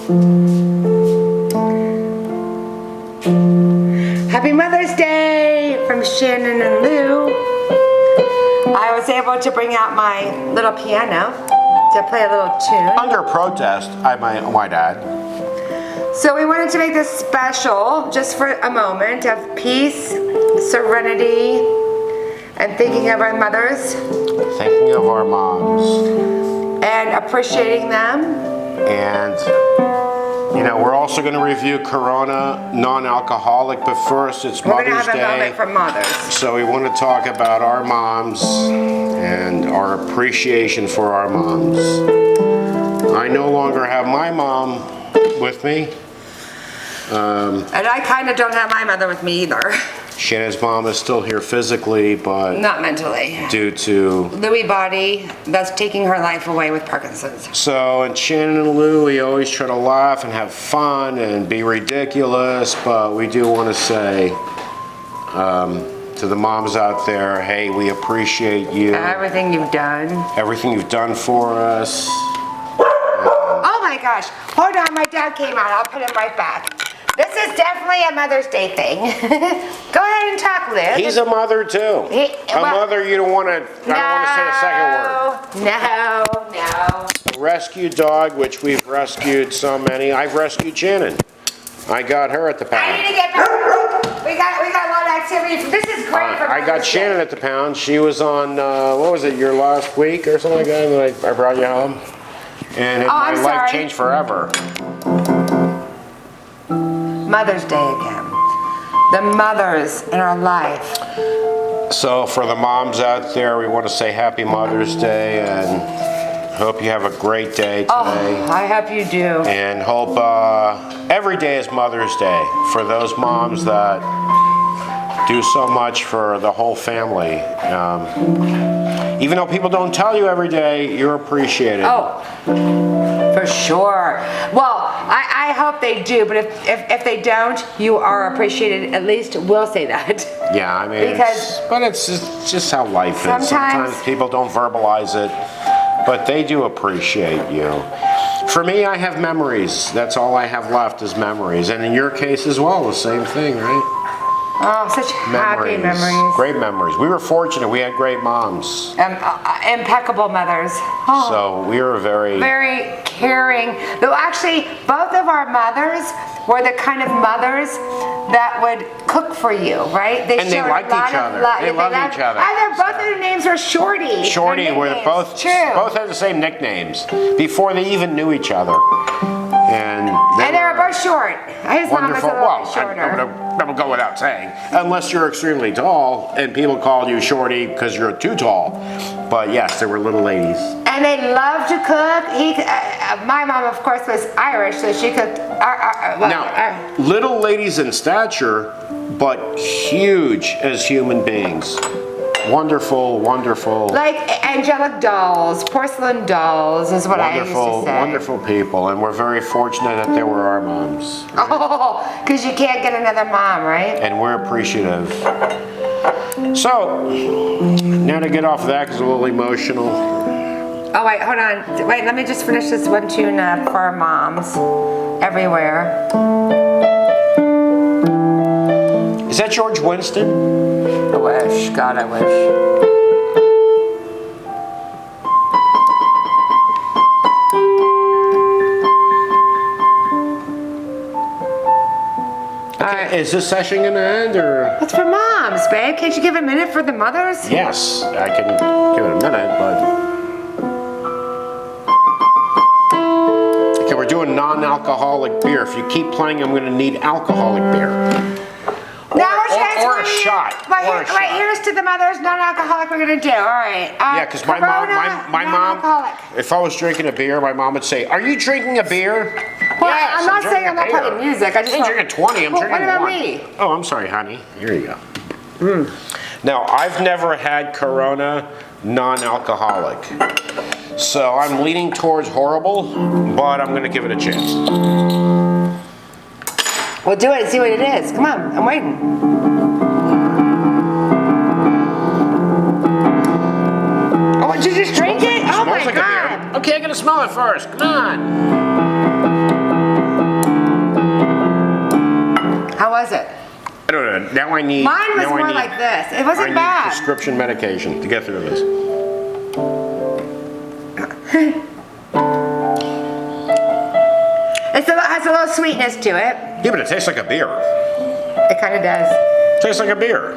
Happy Mother's Day from Shannon and Lou. I was able to bring out my little piano to play a little tune. Under protest, I might add. So we wanted to make this special just for a moment of peace, serenity, and thinking of our mothers. Thinking of our moms. And appreciating them. And, you know, we're also going to review Corona non-alcoholic, but first it's Mother's Day. We're going to have a moment for mothers. So we want to talk about our moms and our appreciation for our moms. I no longer have my mom with me. And I kind of don't have my mother with me either. Shannon's mom is still here physically, but not mentally. Due to Lewy body that's taking her life away with Parkinson's. So in Shannon and Lou, we always try to laugh and have fun and be ridiculous, but we do want to say to the moms out there, hey, we appreciate you. Everything you've done. Everything you've done for us. Oh my gosh, hold on, my dad came out. I'll put him right back. This is definitely a Mother's Day thing. Go ahead and talk, Liz. He's a mother too. Mother, you don't want to. I don't want to say the second word. No. Rescue dog, which we've rescued so many. I've rescued Shannon. I got her at the pound. I need to get back. We got a lot of activity. This is great for I got Shannon at the pound. She was on what was it, your last week or something like that, and I brought you home, and my life changed forever. Mother's Day again. The mothers in our life. So for the moms out there, we want to say Happy Mother's Day and hope you have a great day today. Oh, I hope you do. And hope every day is Mother's Day for those moms that do so much for the whole family. Even though people don't tell you every day, you're appreciated. Oh, for sure. Well, I hope they do, but if they don't, you are appreciated. At least we'll say that. Yeah, I mean, it's just how life is. Sometimes people don't verbalize it, but they do appreciate you. For me, I have memories. That's all I have left is memories. And in your case as well, the same thing, right? Oh, such happy memories. Great memories. We were fortunate. We had great moms. Impeccable mothers. Oh, so we were very caring. Though actually, both of our mothers were the kind of mothers that would cook for you, right? They liked each other. They loved each other. And both of their names are Shorty. Shorty were both had the same nicknames before they even knew each other. And they were both short. His mom was a little shorter. That would go without saying, unless you're extremely tall, and people called you Shorty because you're too tall. But yes, they were little ladies. And they loved to cook. My mom, of course, was Irish, so she cooked. Now, little ladies in stature, but huge as human beings. Wonderful, wonderful. Like angelic dolls, porcelain dolls is what I used to say. Wonderful people, and we're very fortunate that they were our moms. Right? Oh, because you can't get another mom, right? And we're appreciative. So, now to get off of that because it's a little emotional. Oh, wait, hold on. Wait, let me just finish this one tune for our moms everywhere. Is that George Winston? I wish. God, I wish. Okay, is this session going to end, or? It's for moms, babe. Can't you give a minute for the mothers? Yes, I can give it a minute, but... Okay, we're doing non-alcoholic beer. If you keep playing, I'm going to need alcoholic beer. Or a shot. Right, here's to the mothers, non-alcoholic we're going to do. All right. Yeah, because my mom, if I was drinking a beer, my mom would say, are you drinking a beer? Well, yes, I'm not saying I'm not playing music. I ain't drinking 20, I'm drinking what about 1. Me? Oh, I'm sorry, honey. Here you go. Now, I've never had Corona non-alcoholic. So I'm leaning towards horrible, but I'm going to give it a chance. Well, do it and see what it is. Come on, I'm waiting. Oh, did you just drink it? Oh my God. Okay, I gotta smell it first. Come on. Now I need. Mine was now I more need- like this. It wasn't I need bad. prescription medication to get through this. It has a little sweetness to it. Yeah, but it tastes like a beer. It kind of does. Tastes like a beer.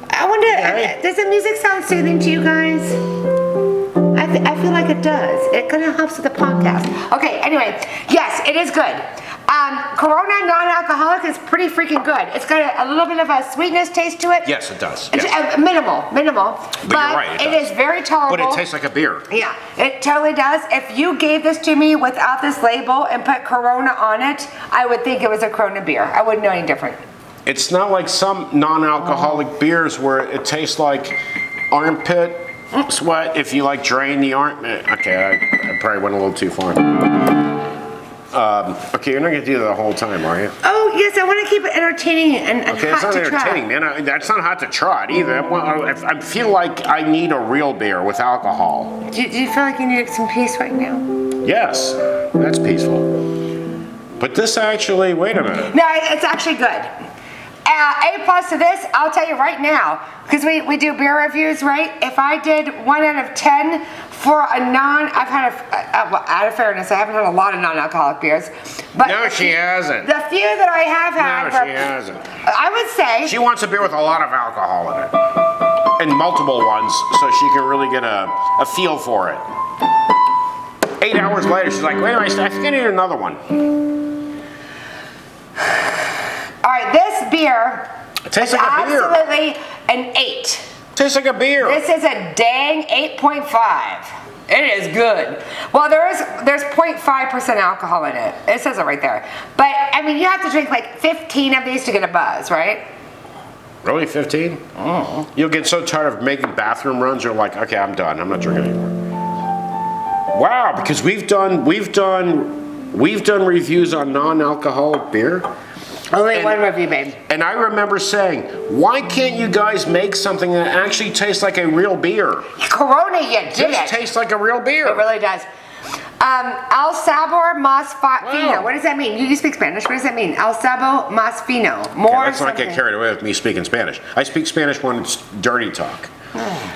I wonder, Okay. does the music sound soothing to you guys? I feel like it does. It kind of helps with the podcast. Okay, anyway, yes, it is good. Corona non-alcoholic is pretty freaking good. It's got a little bit of a sweetness taste to it. Yes, it does. It's Yes. minimal. But you're right, it does. is very tolerable. But it tastes like a beer. Yeah, it totally does. If you gave this to me without this label and put Corona on it, I would think it was a Corona beer. I wouldn't know any different. It's not like some non-alcoholic beers where it tastes like armpit sweat if you like drain the armpit. Okay, I probably went a little too far. Okay, you're not gonna do that the whole time, are you? Oh, yes, I want to keep it entertaining and Okay, hot it's not to try. entertaining, man. That's not hot to trot either. I feel like I need a real beer with alcohol. Do you feel like you need some peace right now? Yes, that's peaceful. But this actually, wait a minute. No, it's actually good. A plus to this, I'll tell you right now, because we do beer reviews, right? If I did 1 out of 10 for a I've had well, out of fairness, I haven't had a lot of non-alcoholic beers. But No, she hasn't. the few that I have had, No, she hasn't. I would say, She wants a beer with a lot of alcohol in it. And multiple ones, so she can really get a feel for it. 8 hours later, she's like, wait a minute, I think I need another one. all right, this beer It tastes is like a beer. absolutely an 8. Tastes like a beer. This is a dang 8.5. It is good. Well, there's 0.5% alcohol in it. It says it right there. But I mean, you have to drink like 15 of these to get a buzz, right? Really, 15? You'll get so tired of making bathroom runs, you're like, okay, I'm done. I'm not drinking anymore. Wow, because we've done reviews on non-alcoholic beer. Only one review, babe. And I remember saying, why can't you guys make something that actually tastes like a real beer? Corona, you did This it. tastes like a real beer. It really does. El Sabor Más Fino. Wow. What does that mean? You speak Spanish. What does that mean? El Sabor Más Fino. More Okay, let's not something. get carried away with me speaking Spanish. I speak Spanish when it's dirty talk.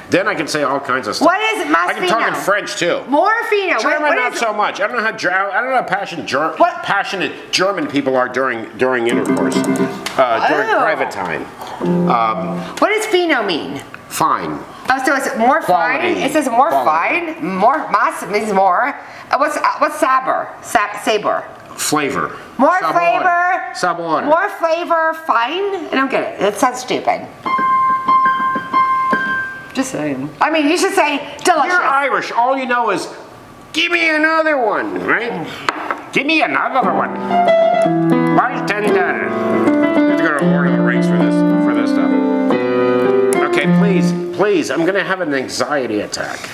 Then I can say all kinds of stuff. What is Más I can talk in Fino? French too. More fino. German, What not is so much. I don't know how What? passionate German people are during intercourse, during private time. What does fino mean? Fine. Oh, so it's more Quality. fine. It says more Quality. fine. More mas means more. What's sabor? Sabor. Flavor. More Sabor. flavor. Sabor. More flavor. Fine. I don't get it. It sounds stupid. Just saying. I mean, you should say delicious. You're Irish. All you know is, give me another one, right? Give me another one. Bartender. You have to go to Lord of the Rings for this stuff. Okay, please. I'm gonna have an anxiety attack.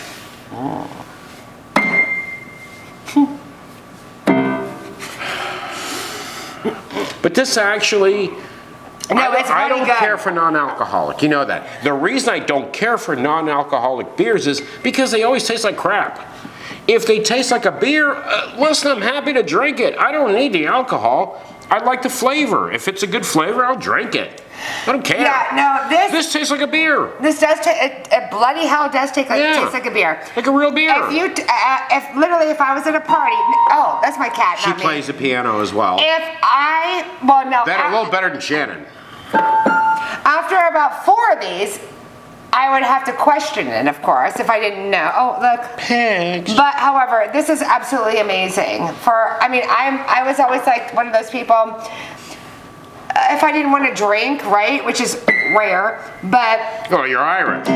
But this actually. No, it's I really don't good. care for non-alcoholic. You know that. The reason I don't care for non-alcoholic beers is because they always taste like crap. If they taste like a beer, listen, I'm happy to drink it. I don't need the alcohol. I like the flavor. If it's a good flavor, I'll drink it. I don't care. Yeah, no, This tastes like a beer. This does taste. It bloody hell does taste like a beer. Like a real beer. If literally, if I was at a party, oh, that's my cat, She not me. plays the piano as well. A little better than Shannon. After about 4 of these, I would have to question it, of course, if I didn't know. Oh, look. Pigs. But however, this is absolutely amazing. I was always like one of those people. If I didn't want to drink, right, which is rare, but Oh, you're Irish. if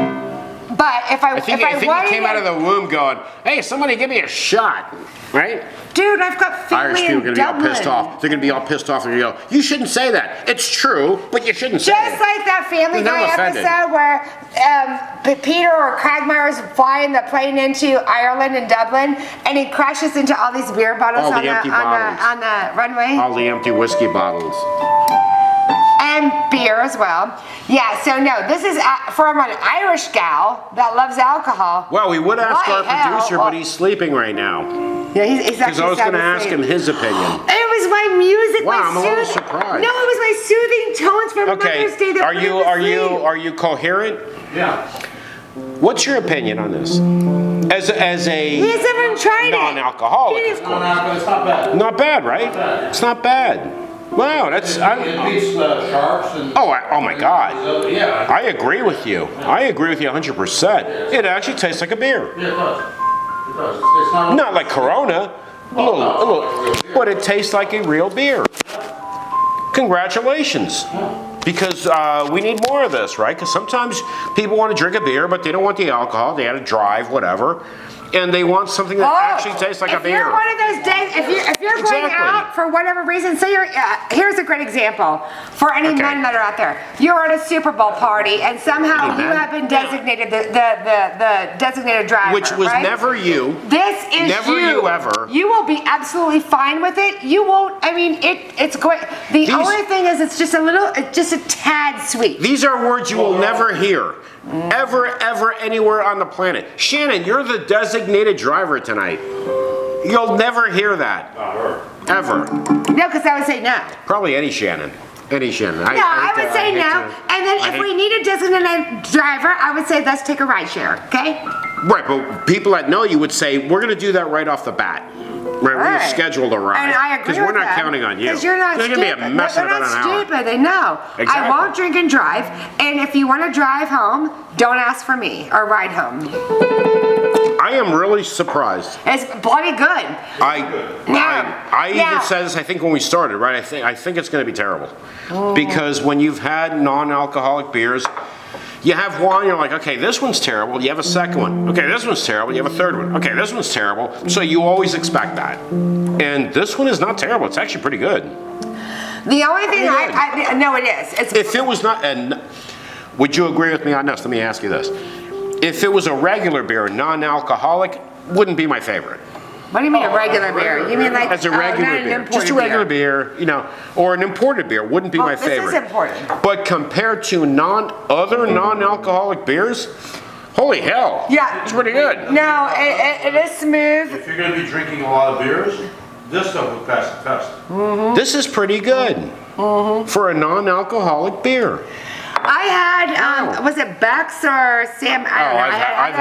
I I think you came out of the womb going, hey, somebody give me a shot, right? dude, I've got family Irish people are in going to be all Dublin. pissed off. They're going to be all pissed off and go, you shouldn't say that. It's true, but you shouldn't say Just it. like that Family Now I'm Guy offended. episode where Peter or Cragmire's flying the plane into Ireland and Dublin, and he crashes into all these beer bottles All the on empty bottles. on the runway. All the empty whiskey bottles. And beer as well. Yeah, so no, this is from an Irish gal that loves alcohol. Well, we would ask Why our hell? producer, but he's sleeping right now. Yeah, he's Because actually I was going to sound ask asleep. him his opinion. It was my music. Wow, my I'm a little soothing- surprised. No, it was my soothing tones from Okay, Mother's Day that are put you me to sleep. are you coherent? Yeah. What's your opinion on this? As a He's never tried it. non-alcoholic, He of is- course. But it's not bad. Not bad, right? Not bad. It's not bad. Wow, that's It beats sharps and. oh my God. Yeah. I agree with you. I agree with you 100%. It actually tastes like a beer. Yeah, it does. It does. It's not. Not like Corona, but it tastes like a real beer. Congratulations. Because we need more of this, right? Because sometimes people want to drink a beer, but they don't want the alcohol. They had to drive, whatever. And they want something that actually tastes like a if beer. you're one of those days, if you're going Exactly. out for whatever reason, say you're, here's a great example for any Okay. men that are out there. You're at a Super Bowl party and somehow Any you men? have been designated the designated driver, Which was right? never you. This is Never you ever. You will be absolutely fine with it. You won't. I mean, it's going. The only thing is, it's just a tad sweet. These are words you will never hear. Ever anywhere on the planet. Shannon, you're the designated driver tonight. You'll never hear that. Not her. Ever. No, because I would say no. Probably any Shannon. Any Shannon. No, I would say no. And then if we need a designated driver, I would say let's take a ride share. Okay. Right, but people that know you would say, we're going to do that right off the bat. Right, we're going to Right. schedule a ride. And I agree Because we're with not that. counting on you. Because you're not There's stupid. going to be a mess in They're about not an hour. stupid. They know. I Exactly. won't drink and drive. And if you want to drive home, don't ask for me or ride home. I am really surprised. It's bloody good. I even Yeah. said this, I think, when we started, right? I think it's going to be terrible. Because when you've had non-alcoholic beers, you have one, you're like, okay, this one's terrible. You have a second one. Okay, this one's terrible. You have a third one. Okay, this one's terrible. So you always expect that. And this one is not terrible. It's actually pretty good. The only thing Pretty no, it is. It's If it was not, and would you agree with me on this? Let me ask you this. If it was a regular beer, non-alcoholic, wouldn't be my favorite. what do you mean a regular beer? You mean like As a not regular an beer, imported just a regular beer, you know, or an imported beer wouldn't be Well, my this favorite. is imported. But compared to other non-alcoholic beers, holy hell! Yeah. it's pretty good. No, it is smooth. If you're gonna be drinking a lot of beers, this stuff will pass the test. This is pretty good for a non-alcoholic beer. I had was it Beck's or Sam? I don't know. I've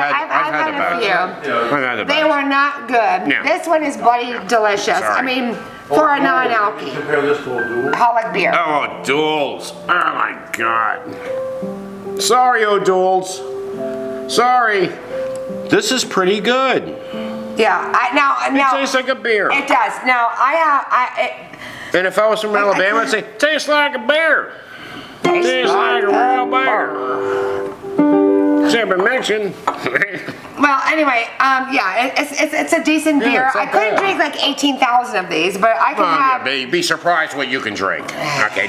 had a the Beck's. few. Yeah. I've had the They best. were not good. Yeah. This one is bloody delicious. Sorry. I mean, for a non-alky Compare this to a dual. alcoholic beer. Oh, O'Doul's. Oh my God. Sorry, O'Doul's. Sorry. This is pretty good. Yeah. It Now tastes like a beer. it does. Now And if I was from Alabama, I'd say, tastes like a beer. Tastes like a real beer. Should have been mentioned. Well, anyway, yeah, it's a decent beer. it's not I couldn't bad. drink like 18,000 of these, but I can have. Be surprised what you can drink. Okay,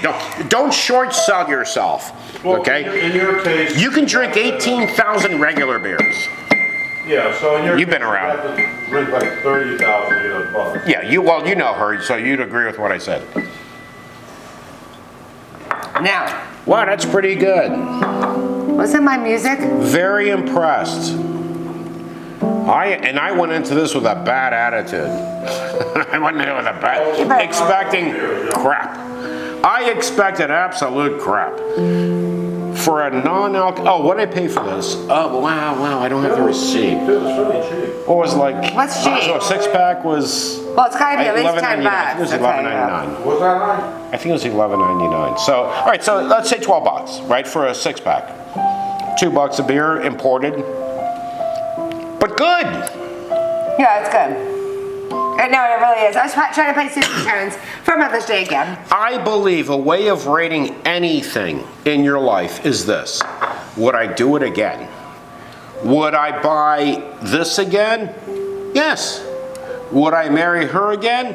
don't short sell yourself. Well, Okay, In your case. you can drink 18,000 regular beers. Yeah, so in your. You've been case, around. You have to drink like 30,000 to get a buck. Yeah, you know her, so you'd agree with what I said. Now, Wow, that's pretty good. wasn't my music? Very impressed. I went into this with a bad attitude. I went into it with a bad, expecting crap. I expected absolute crap. For a non-alcoholic, what did I pay for this? Oh, wow, I don't have the receipt. It's really cheap. What was it like? What's cheap? So a six-pack was Well, it's gotta be at least 10 $11.99. I think it was bucks. Okay, yeah. $11.99. What's that like? I think it was $11.99. So, all right, so let's say $12, right, for a six-pack. $2 a beer, imported, but good. Yeah, it's good. No, it really is. I was trying to play Susan Tones for Mother's Day again. I believe a way of rating anything in your life is this: would I do it again? Would I buy this again? Yes. Would I marry her again?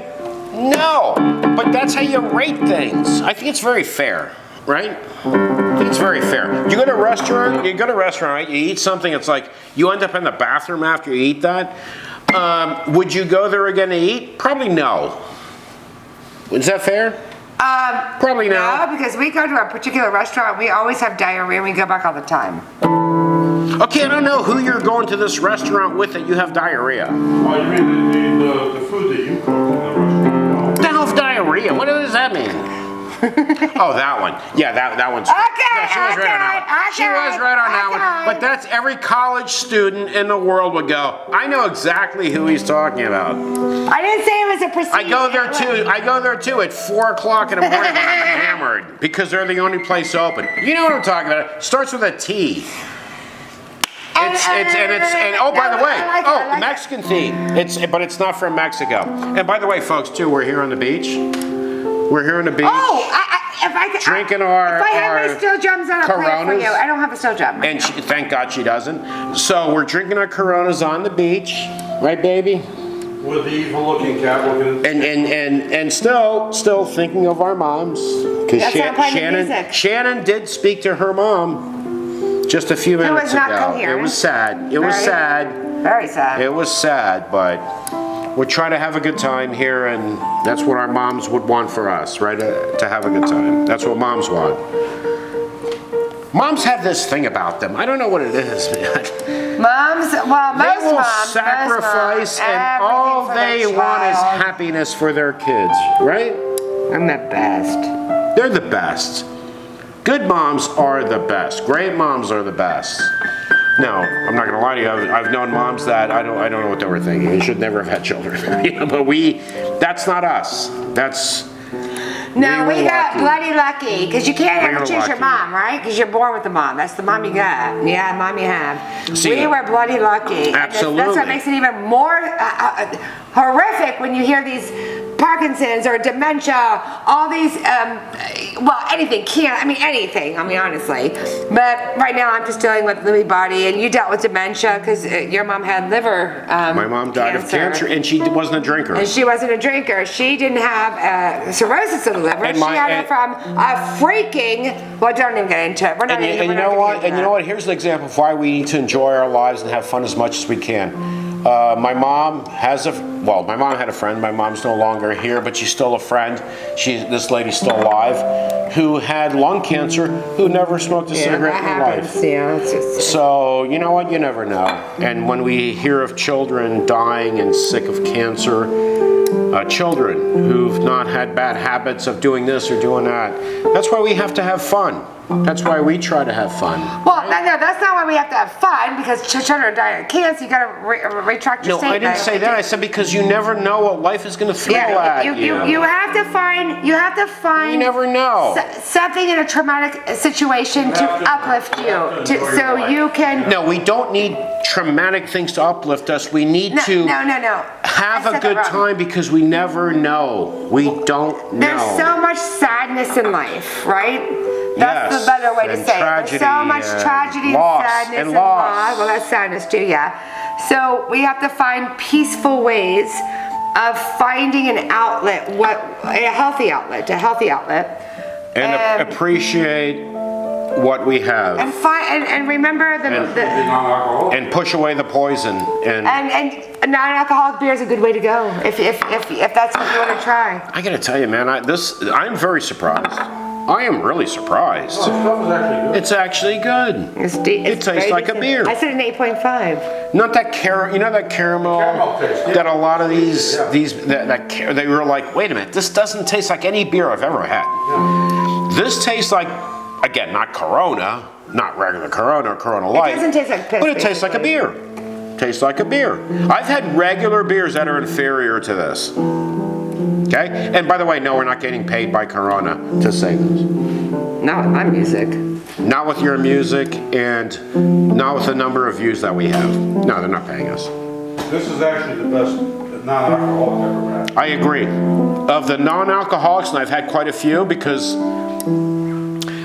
No. But that's how you rate things. I think it's very fair, right? I think it's very fair. You go to a restaurant, right? You eat something, it's like you end up in the bathroom after you eat that. Would you go there again to eat? Probably no. Is that fair? Probably No, not. because we go to a particular restaurant, we always have diarrhea and we go back all the time. Okay, I don't know who you're going to this restaurant with that you have diarrhea. Oh, you mean the food that you cook in the restaurant? What the hell is diarrhea? Oh, that one. Yeah, that one's. Okay, Yeah, she was right on that one. She was right on that one. But that's every college student in the world would go, I know exactly who he's talking about. I didn't say it was a procedure. I go there too at 4 o'clock in the morning when I'm hammered because they're the only place open. You know what I'm talking about? It starts with a T. And oh, by the way, Mexican theme. But it's not from Mexico. And by the way, folks, too, we're here on the beach. We're here on the beach. Oh, if I could, drinking our. If I had my steel drums on, I'll play it for Coronas. you. I don't have a steel drum. And thank God she doesn't. So we're drinking our Coronas on the beach, right, baby? With the evil-looking cat looking. And still thinking of our moms because That's not playing the music. Shannon did speak to her mom just a few minutes was not ago. coherent. It was sad. It was sad. Very sad. It was sad, but we're trying to have a good time here, and that's what our moms would want for us, right? To have a good time. That's what moms want. Moms have this thing about them. I don't know what it is, man. Moms, well, most They will moms, sacrifice, and everything all for they their want is child. happiness for their kids, right? I'm the best. They're the best. Good moms are the best. Great moms are the best. No, I'm not gonna lie to you. I've known moms that I don't know what they were thinking. They should never have had children. You know, but that's not us. No, we were got lucky. bloody lucky because you can't We ever were choose your lucky. mom, right? Because you're born with the mom. That's the mom you got. Yeah, mom you have. See, we were bloody lucky. And that's absolutely. what makes it even more horrific when you hear these Parkinson's or dementia, all these, anything, honestly. But right now I'm just dealing with Lewy body, and you dealt with dementia because your mom had liver My mom died of cancer, and she wasn't a drinker. And she wasn't a drinker. She didn't have cirrhosis of the liver. And She had it from a freaking, well, don't even get into it. We're not And you know what? And you know what? Here's an example of why we need to enjoy our lives and have fun as much as we can. My mom had a friend. My mom's no longer here, but she's still a friend. This lady's still alive, who had lung cancer, who never smoked a cigarette in her life. Yeah, it's just, So, you know what? You never know. And when we hear of children dying and sick of cancer, children who've not had bad habits of doing this or doing that, that's why we have to have fun. That's why we try to have fun. well, no, that's not why we have to have fun, because children die of cancer. You gotta retract your No, I statement. didn't say that. I said because you never know what life is going to throw at you. You have to find. You never know. Something in a traumatic situation to uplift you, so you can. No, we don't need traumatic things to uplift us. We need to No. have I a said good that wrong. time because we never know. We don't know. There's so much sadness in life, right? That's Yes, the better way to and say it. There's so tragedy, much tragedy loss, and sadness and and loss. loss. Well, that's sadness too, yeah. So we have to find peaceful ways of finding an outlet, a healthy outlet, and appreciate what we have. and remember the Non-alcoholic. And push away the poison. And non-alcoholic beer is a good way to go if that's what you want to try. I gotta tell you, man, I'm very surprised. I am really surprised. Stuff is actually good. It's actually good. It tastes like a beer. I said an 8.5. Not that that caramel Caramel taste, yeah. that a lot of they were like, wait a minute, this doesn't taste like any beer I've ever had. This tastes like, again, not Corona, not regular Corona or Corona Light. doesn't taste like piss, but it tastes like a beer. Tastes like a beer. I've had regular beers that are inferior to this. Okay? And by the way, no, we're not getting paid by Corona to say this. Not with my music. Not with your music and not with the number of views that we have. No, they're not paying us. This is actually the best non-alcoholic I've ever had. I agree. Of the non-alcoholics, and I've had quite a few because,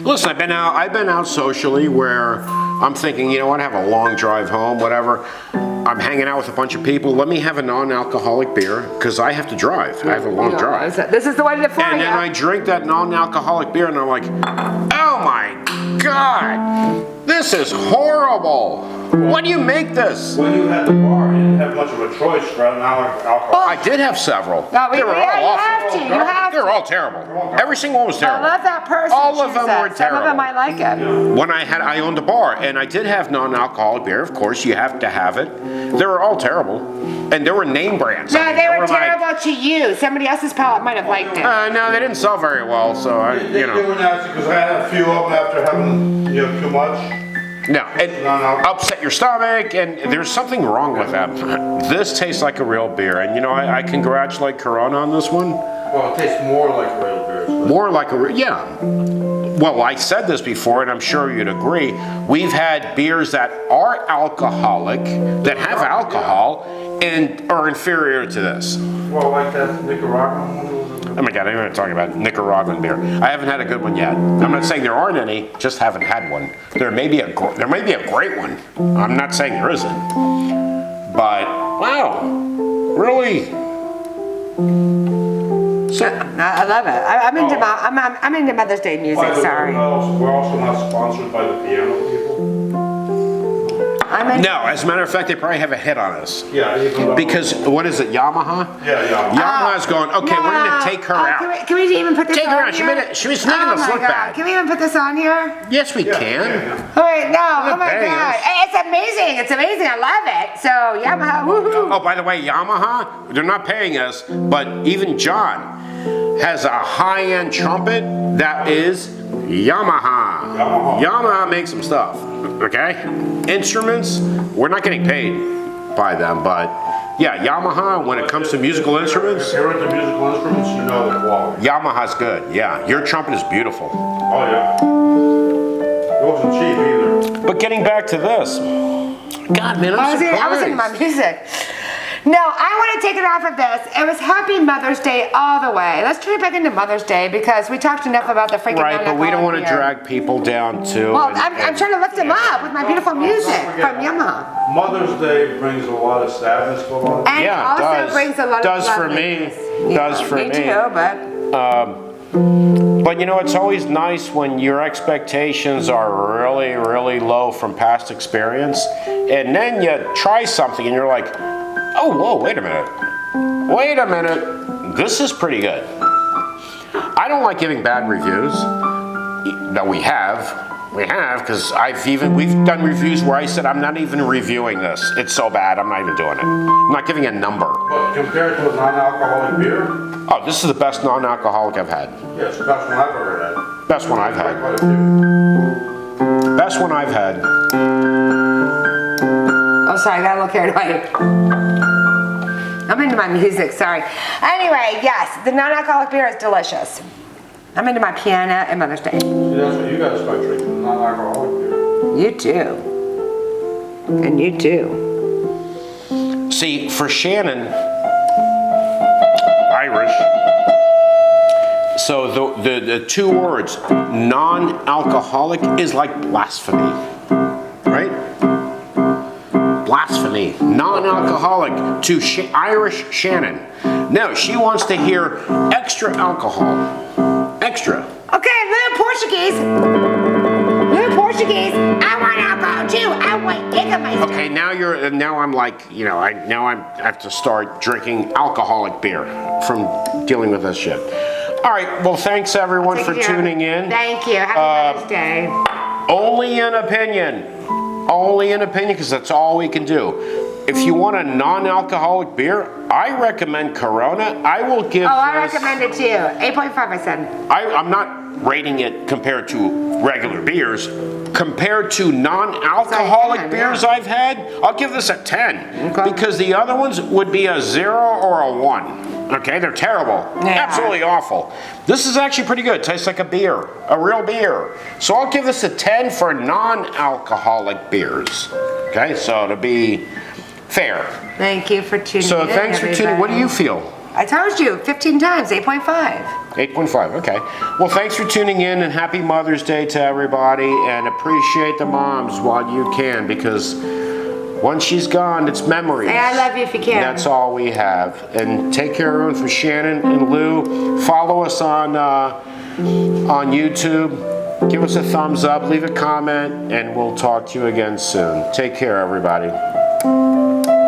listen, I've been out socially where I'm thinking, you know what, I have a long drive home, whatever. I'm hanging out with a bunch of people. Let me have a non-alcoholic beer because I have to drive. I have a long drive. This is the one for And you. then I drink that non-alcoholic beer and I'm like, oh my God, this is horrible. Why do you make this? When you had the bar, you didn't have much of a choice for alcohol. I did have several. No, They were yeah, all you awful. have to. You have They were to. all terrible. Every single one was I terrible. love that person. All of she them said. were Some of them terrible. I like it. When I owned a bar, and I did have non-alcoholic beer. Of course, you have to have it. They were all terrible, and there were name brands. No, I mean, they were like, terrible to you. Somebody else's palate might have liked it. no, they didn't sell very well. So I, They were nasty because I had a few of them after having too much. No, it upset your stomach, and there's something wrong with that. This tastes like a real beer, and I congratulate Corona on this one. Well, it tastes more like real beers. More like yeah. Well, I said this before, and I'm sure you'd agree. We've had beers that are alcoholic, that have alcohol, and are inferior to this. Well, like that Nicaraguan one. Oh my God, I'm going to talk about Nicaraguan beer. I haven't had a good one yet. I'm not saying there aren't any, just haven't had one. There may be a great one. I'm not saying there isn't. But wow, really? So I love it. I'm into I'm into Mother's Day music. By the way, Sorry. we're also not sponsored by the piano people. no, as a matter of fact, they probably have a hit on us. Yeah, even though. Because what is it, Yamaha? Yeah. Yamaha's going, okay, we're going to take her out. Can we even put this Take her on out. here? She was making Oh a my flip God. bag. Can we even put this on here? Yes, we can. Yeah. Oh wait, no. Oh my paying God. us. Hey, it's amazing. It's amazing. I love it. So Yamaha, woohoo. Oh, by the way, Yamaha, they're not paying us, but even John has a high-end trumpet that is Yamaha. Yamaha makes some stuff, okay? Instruments, we're not getting paid by them, but yeah, Yamaha, when it comes to musical instruments, If you're into musical instruments, you know the quality. Yamaha's good, yeah. Your trumpet is beautiful. Oh, yeah. It wasn't cheap either. But getting back to this, God, man, I'm I was into my surprised. music. No, I want to take it off of this. It was Happy Mother's Day all the way. Let's turn it back into Mother's Day because we talked enough about the freaking Right, but we don't want to non-alcoholic beer. drag people down too. Well, and- I'm trying to lift them up with my beautiful music from Yamaha. Mother's Day brings a lot of sadness to a lot of And Yeah, it also does. brings a lot Does of for me. loveliness. Does for me. Me too, but But it's always nice when your expectations are really, really low from past experience, and then you try something and you're like, oh, whoa, wait a minute, this is pretty good. I don't like giving bad reviews. No, we have, because we've done reviews where I said, I'm not even reviewing this. It's so bad, I'm not even doing it. I'm not giving a number. But compared to a non-alcoholic beer, Oh, this is the best non-alcoholic I've had. yeah, it's the best one I've ever had. Best one I've had. Quite a few. Best one I've had. oh, sorry, I got a little carried away. I'm into my music, sorry. Anyway, yes, the non-alcoholic beer is delicious. I'm into my piano and Mother's Day. See, that's what you gotta start drinking, non-alcoholic beer. You too. And you too. See, for Shannon, Irish, so the two words, non-alcoholic, is like blasphemy, right? Blasphemy, non-alcoholic to Irish Shannon. No, she wants to hear extra alcohol, extra. Okay, little Portuguese. Little Portuguese. I want alcohol too. I want Jägermeister. Okay, now I'm like, I have to start drinking alcoholic beer from dealing with this shit. All right, well, thanks everyone Take for care. tuning in. Thank you. Happy Mother's Day. Only an opinion. Only an opinion, because that's all we can do. If you want a non-alcoholic beer, I recommend Corona. I will give Oh, I this- recommend it too. 8.5, I said. I'm not rating it compared to regular beers. Compared to non-alcoholic So 10, beers yeah. I've had, I'll give this a 10. Okay. Because the other ones would be a 0 or a 1. Okay, they're terrible. Yeah. Absolutely awful. This is actually pretty good. Tastes like a beer, a real beer. So I'll give this a 10 for non-alcoholic beers. Okay, so to be fair. Thank you for tuning So in. thanks for tuning. What do you feel? I told you 15 times, 8.5. 8.5, okay. Well, thanks for tuning in, and happy Mother's Day to everybody, and appreciate the moms while you can, because once she's gone, it's memories. Say I love you if you can. That's all we have. And take care, everyone, for Shannon and Lou. Follow us on YouTube. Give us a thumbs up, leave a comment, and we'll talk to you again soon. Take care, everybody.